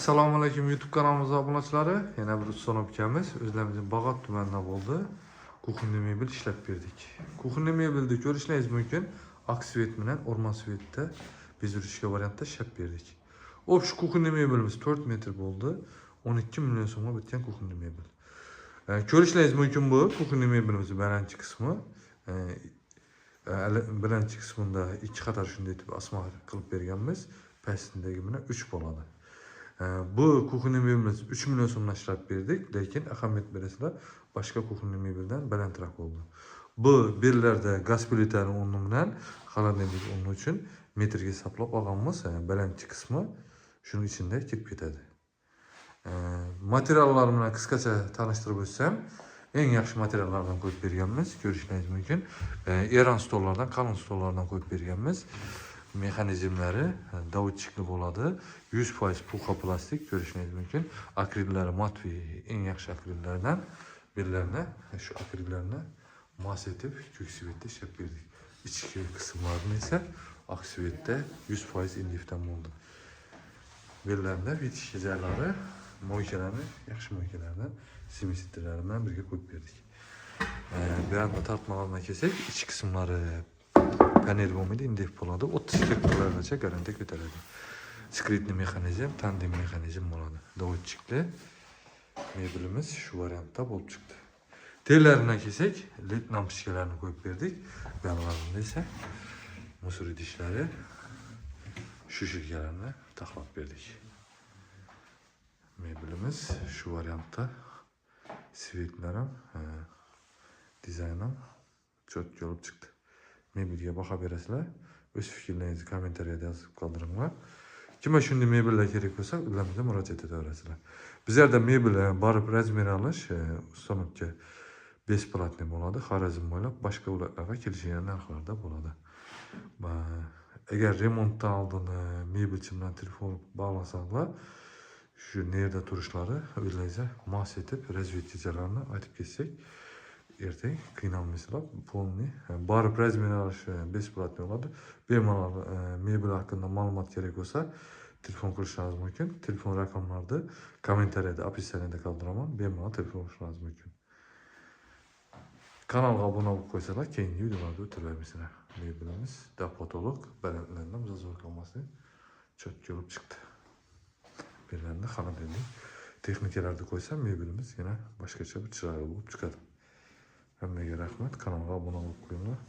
Assalomu alaykum YouTube kanalımıza abunachilari. Yana bir son ukamiz o'zlarimizning Bag'ot tumanida bo'ldi. Kuxunli mebel ishlab berdik. Kuxunli mebelni ko'rishingiz mumkin. Aksvet bilan o'rmon svetda bezurishga variantda ishlab berdik. Shu kuxunli mebelimiz 4 metr bo'ldi. 12 million so'mga bitgan kuxunli mebel. Ko'rishingiz mumkin bu kuxunli mebelimizning birinchi qismi. Birinchi qismida ikki qator shunday deb asma qilib berganmiz. Pastindagi bilan 3 bo'ladi. Bu kuxunli mebelimiz 3 million so'mdan ishlab berdik, lekin ahamiyat berasizlar, boshqa kuxunli mebeldan balandroq bo'ldi. Bu bellarda gaz plitani o'rni bilan xolodilnik o'rni uchun metrga hisoblab olganmiz. Balandchi qismi shuning ichida kirib ketadi. Materiallar bilan qisqacha tanishtirib o'tsam, eng yaxshi materiallardan qo'yib berganmiz, ko'rishingiz mumkin. Eran stollardan, qalin stollardan qo'yib berganmiz. Mexanizmlari davutchikli bo'ladi. 100% puxa plastik ko'rishingiz mumkin. Akrillari matvi eng yaxshi akrillardan birlarini, shu akrillarni mas etib ko'k svetda ishlab berdik. Ichki qismlarini esa oq svetda 100% indifdan bo'ldi. Bellarda bitish joylari moykalarni yaxshi moykalardan simisitrlari bilan birga qo'yib berdik. Bu yerda tortmalardan kelsak, ichki qismlari panel bo'lmaydi, indif bo'ladi. 32 kunlargacha garantiya ko'taradi. Skritli mexanizm, tandem mexanizm bo'ladi. Davutchikli mebelimiz shu variantda bo'lib chiqdi. Tellaridan kelsak, led lampochkalarni qo'yib berdik. Bu yerlarda esa musor idishlari, shushirkalarni taxlab berdik. Mebelimiz shu variantda. Svetlarim, dizaynim cho'tki olib chiqdi. Mebelga baho berasizlar. O'z fikrlaringizni kommentariyada yozib qoldiringlar. Kimga shunday mebellar kerak bo'lsa, ularga murojaat etaverasizlar. Bizlarda mebel borib razmer olish ustanobga besplatniy bo'ladi. Xorazm bo'ylab boshqa ularga kelishgan narxlarda bo'ladi. Agar remontdan oldin mebelchi bilan telefon bog'lasanglar, shu yerda turishlari o'zlaringiz mas etib razvedchilarni aytib ketsak, ertaga qiynalmaysizlar. Polniy borib razmer olish besplatniy bo'ladi. Bemalol mebel haqida ma'lumot kerak bo'lsa, telefon qilishingiz mumkin. Telefon raqamlarini kommentariyada, описаниеda qoldiraman. Bemalol telefon qilishingiz mumkin. Kanalga obuna bo'lib qo'ysanglar, keyingi videolarda o'tiramiz. Mebelimiz dapotolog, balandlardan zo'r qolmasdan cho'tki olib chiqdi. Bellarda xonadonlik texnikalarni qo'ysam, mebelimiz yana boshqacha bir chiroyli bo'lib chiqadi. Hammaga rahmat, kanalga obuna bo'lib qo'yinglar.